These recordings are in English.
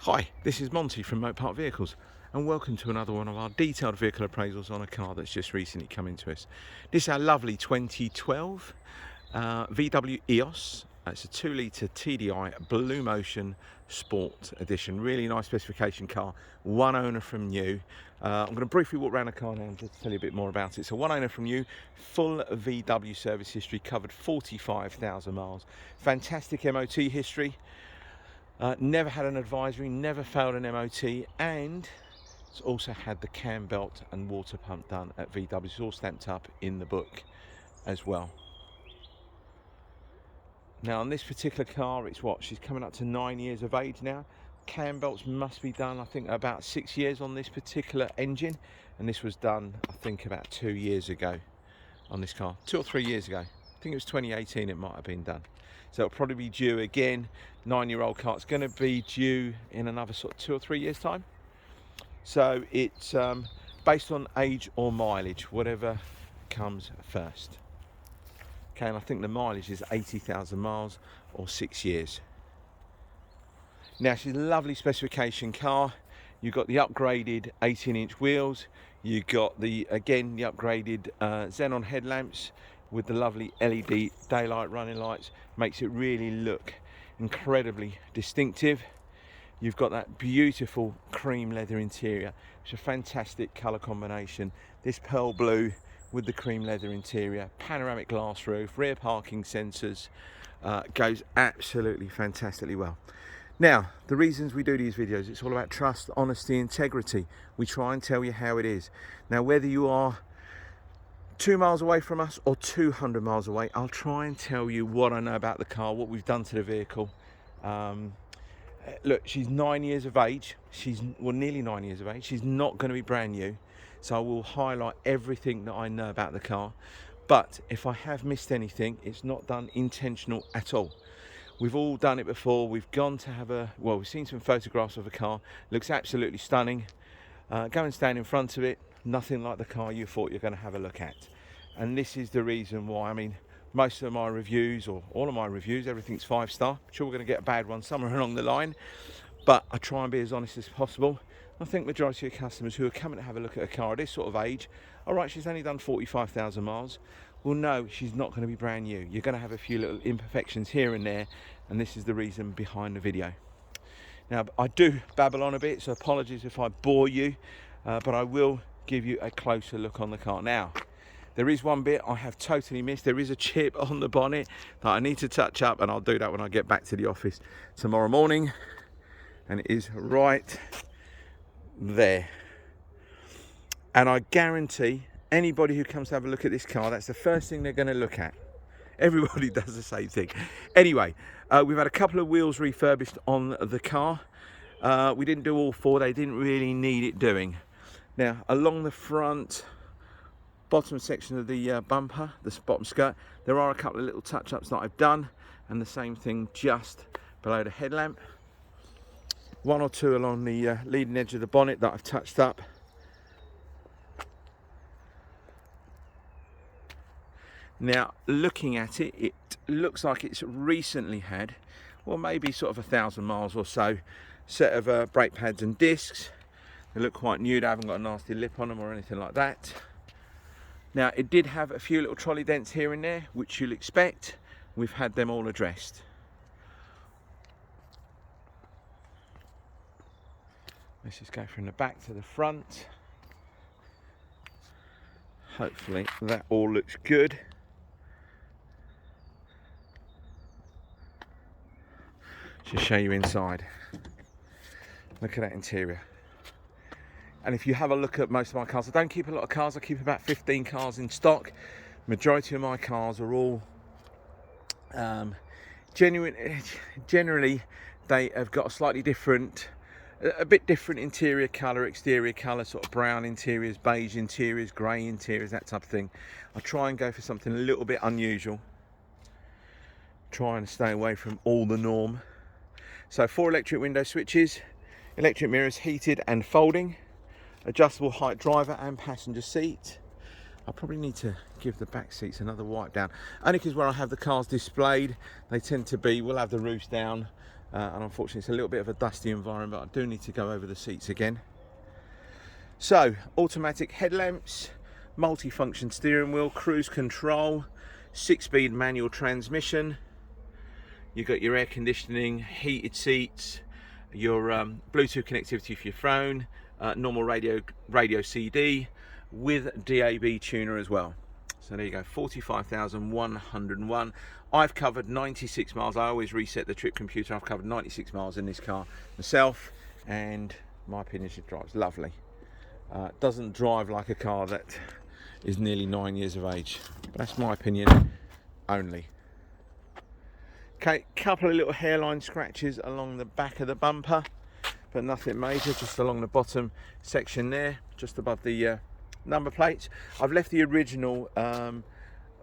Hi, this is Monty from Moat Park Vehicles and welcome to another one of our detailed vehicle appraisals on a car that's just recently come into us. This is our lovely 2012 VW EOS. It's a 2-litre TDI Bluemotion Sport Edition. Really nice specification car, one owner from new. I'm going to briefly walk around the car now and just tell you a bit more about it. So one owner from new, full VW service history, covered 45,000 miles. Fantastic MOT history. Never had an advisory, never failed an MOT, and it's also had the cam belt and water pump done at VW. It's all stamped up in the book as well. Now on this particular car, it's she's coming up to 9 years of age now. Cam belts must be done, I think, about 6 years on this particular engine, and this was done, I think, about 2 years ago on this car, 2 or 3 years ago. I think it was 2018 it might have been done. So it'll probably be due again. 9-year-old car. It's going to be due in another sort of 2 or 3 years time. So it's based on age or mileage, whatever comes first. Okay, and I think the mileage is 80,000 miles or 6 years. Now she's a lovely specification car. You've got the upgraded 18-inch wheels. You've got the upgraded xenon headlamps with the lovely LED daylight running lights. Makes it really look incredibly distinctive. You've got that beautiful cream leather interior. It's a fantastic colour combination. This pearl blue with the cream leather interior, panoramic glass roof, rear parking sensors, goes absolutely fantastically well. Now, the reasons we do these videos, it's all about trust, honesty, integrity. We try and tell you how it is. Now, whether you are 2 miles away from us or 200 miles away, I'll try and tell you what I know about the car, what we've done to the vehicle. Look, she's 9 years of age. She's nearly 9 years of age. She's not going to be brand new, so I will highlight everything that I know about the car. But if I have missed anything, it's not done intentional at all. We've all done it before. We've gone to have we've seen some photographs of a car. Looks absolutely stunning. Go and stand in front of it. Nothing like the car you thought you're going to have a look at. And this is the reason why. I mean, most of my reviews, or all of my reviews, everything's 5-star. I'm sure we're going to get a bad one somewhere along the line, but I try and be as honest as possible. I think majority of customers who are coming to have a look at a car at this sort of age, all right, she's only done 45,000 miles, well, no, she's not going to be brand new. You're going to have a few little imperfections here and there, and this is the reason behind the video. Now, I do babble on a bit, so apologies if I bore you, but I will give you a closer look on the car. Now, there is one bit I have totally missed. There is a chip on the bonnet that I need to touch up, and I'll do that when I get back to the office tomorrow morning. And it is right there. And I guarantee anybody who comes to have a look at this car, that's the first thing they're going to look at. Everybody does the same thing. Anyway, we've had a couple of wheels refurbished on the car. We didn't do all 4. They didn't really need it doing. Now, along the front bottom section of the bumper, the bottom skirt, there are a couple of little touch-ups that I've done, and the same thing just below the headlamp. 1 or 2 along the leading edge of the bonnet that I've touched up. Now, looking at it, it looks like it's recently had, well, maybe sort of 1,000 miles or so, set of brake pads and discs. They look quite new. They haven't got a nasty lip on them or anything like that. Now, it did have a few little trolley dents here and there, which you'll expect. We've had them all addressed. Let's just go from the back to the front. Hopefully that all looks good. Just show you inside. Look at that interior. And if you have a look at most of my cars, I don't keep a lot of cars, I keep about 15 cars in stock. Majority of my cars are all generally they have got a slightly different, a bit different interior colour, exterior colour, sort of brown interiors, beige interiors, grey interiors, that type of thing. I try and go for something a little bit unusual. Try and stay away from all the norm. So 4 electric window switches, electric mirrors, heated and folding. Adjustable height driver and passenger seat. I probably need to give the back seats another wipe down, only because where I have the cars displayed, they tend to be, we'll have the roofs down, and unfortunately it's a little bit of a dusty environment, but I do need to go over the seats again. So, automatic headlamps, multi-function steering wheel, cruise control, 6-speed manual transmission. You've got your air conditioning, heated seats, your Bluetooth connectivity for your phone, normal radio CD with DAB tuner as well. So there you go, 45,101. I've covered 96 miles. I always reset the trip computer. I've covered 96 miles in this car myself, and my opinion, it drives lovely. Doesn't drive like a car that is nearly 9 years of age. But that's my opinion only. Okay, couple of little hairline scratches along the back of the bumper, but nothing major, just along the bottom section there, just above the number plates. I've left the original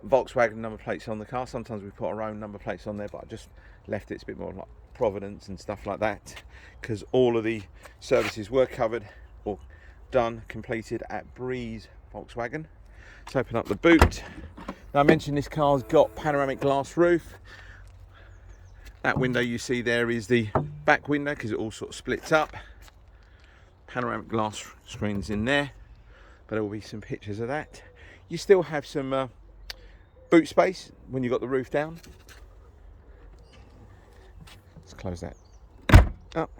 Volkswagen number plates on the car. Sometimes we put our own number plates on there, but I just left it. It's a bit more like Providence and stuff like that, because all of the services were covered or done, completed at Breeze Volkswagen. Let's open up the boot. Now, I mentioned this car's got panoramic glass roof. That window you see there is the back window, because it all sort of splits up. Panoramic glass screens in there, but there will be some pictures of that. You still have some boot space when you've got the roof down. Let's close that up.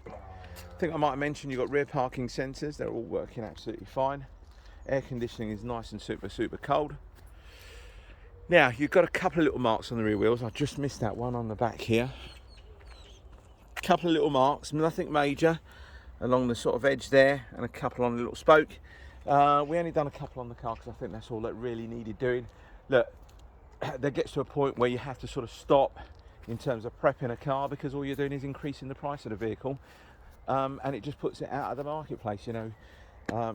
I think I might have mentioned you've got rear parking sensors. They're all working absolutely fine. Air conditioning is nice and super cold. Now, you've got a couple of little marks on the rear wheels. I just missed that one on the back here. A couple of little marks, nothing major, along the sort of edge there, and a couple on the little spoke. We only done a couple on the car because I think that's all that really needed doing. Look, there gets to a point where you have to sort of stop in terms of prepping a car, because all you're doing is increasing the price of the vehicle, and it just puts it out of the marketplace, you know.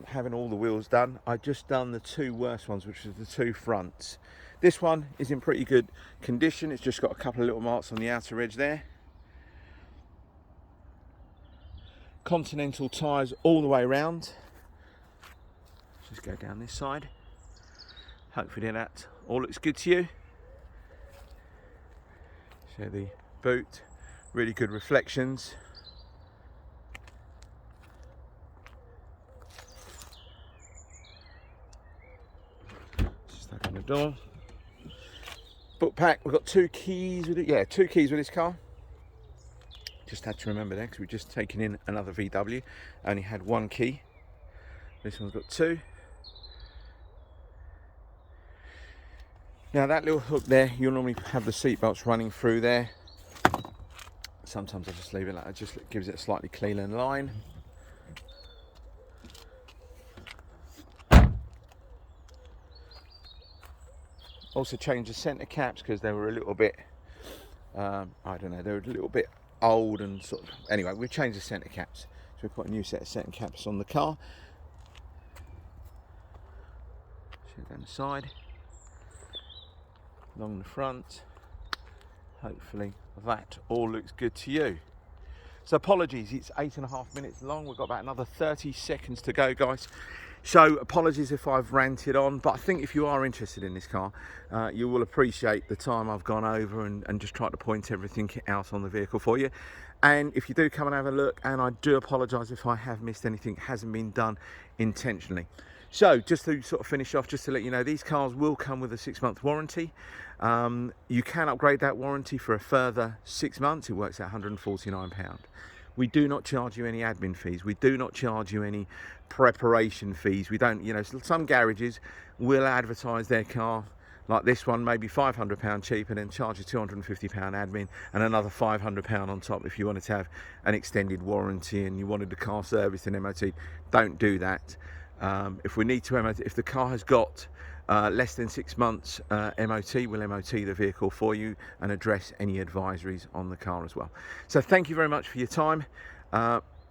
Having all the wheels done. I just done the two worst ones, which is the two fronts. This one is in pretty good condition. It's just got a couple of little marks on the outer edge there. Continental tyres all the way around. Let's just go down this side. Hopefully that all looks good to you. So the boot, really good reflections. Just open the door. Book pack, we've got 2 keys with it. Yeah, 2 keys with this car. Just had to remember that because we've just taken in another VW. Only had 1 key. This one's got 2. Now that little hook there, you'll normally have the seat belts running through there. Sometimes I just leave it like that, just gives it a slightly cleaner line. Also changed the centre caps because they were a little bit, I don't know, they were a little bit old and sort of, anyway, we've changed the centre caps. So we've put a new set of centre caps on the car. Show down the side, along the front. Hopefully that all looks good to you. So apologies, it's 8.5 minutes long. We've got about another 30 seconds to go, guys. So apologies if I've ranted on, but I think if you are interested in this car, you will appreciate the time I've gone over and just tried to point everything out on the vehicle for you. And if you do come and have a look, and I do apologise if I have missed anything, it hasn't been done intentionally. So just to sort of finish off, just to let you know, these cars will come with a 6-month warranty. You can upgrade that warranty for a further 6 months. It works out £149. We do not charge you any admin fees. We do not charge you any preparation fees. We don't, you know, some garages will advertise their car like this one, maybe £500 cheaper, then charge you £250 admin and another £500 on top if you wanted to have an extended warranty and you wanted the car serviced and MOT. Don't do that. If we need to MOT, if the car has got less than 6 months MOT, we'll MOT the vehicle for you and address any advisories on the car as well. So thank you very much for your time.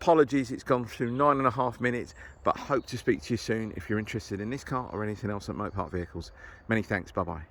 Apologies, it's gone through 9.5 minutes, but hope to speak to you soon if you're interested in this car or anything else at Mopar Vehicles. Many thanks, bye bye.